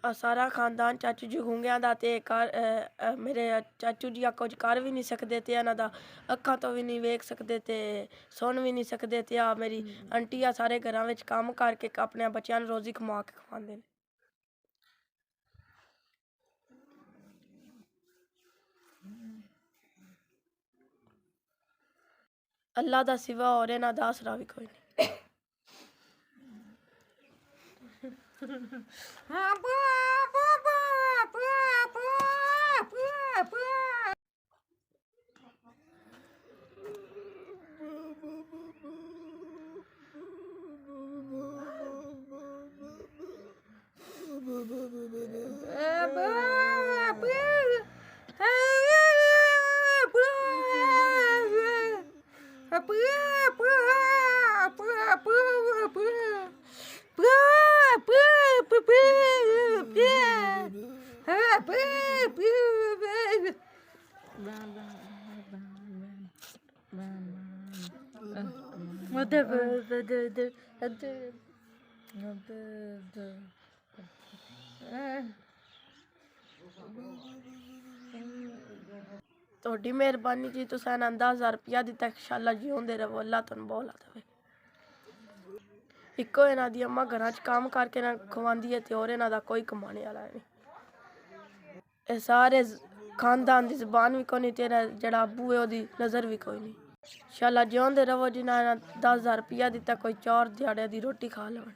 सारा खानदान चाचू जी गूंगियां दा ते मेरे चाचू जी कुछ कर भी नहीं सकते ते इन्हां दा अक्खां तो भी नहीं वेख सकते ते सुन भी नहीं सकते ते मेरी आंटी आ सारे घरां विच कम्म करके अपने बच्चों नूं रोजी कमा के खवांदे ने। अल्लाह दा सिवा होर इन्हां दा आसरा भी कोई नहीं। ਤੁਹਾਡੀ ਮਿਹਰਬਾਨੀ ਜੀ ਤੁਸੀਂ ਇਹਨਾਂ 10,000 रुपया ਦਿੱਤਾ इंशाअल्लाह ਜਿਉਂਦੇ ਰਹੋ ਅੱਲਾਹ ਤੁਹਾਨੂੰ ਬੋਲਾ ਦੇਵੇ। ਇੱਕੋ ਇਹਨਾਂ ਦੀ ਅੰਮਾ ਘਰਾਂ 'ਚ ਕੰਮ ਕਰਕੇ ਨਾ ਖਵਾਉਂਦੀ ਹੈ ਤੇ ਹੋਰ ਇਹਨਾਂ ਦਾ ਕੋਈ ਕਮਾਣੇ ਵਾਲਾ ਨਹੀਂ। ਇਹ ਸਾਰੇ ਖਾਨਦਾਨ ਦੀ ਜ਼ਬਾਨ ਵੀ ਕੋਈ ਨਹੀਂ ਤੇ ਜਿਹੜਾ ਅੱਬੂ ਹੈ ਉਹਦੀ ਨਜ਼ਰ ਵੀ ਕੋਈ ਨਹੀਂ। इंशाअल्लाह ਜਿਉਂਦੇ ਰਹੋ ਜਿਨ੍ਹਾਂ 10,000 रुपया ਦਿੱਤਾ ਕੋਈ 4 ਦਿਹਾੜਿਆਂ ਦੀ ਰੋਟੀ ਖਾ ਲਵਣ।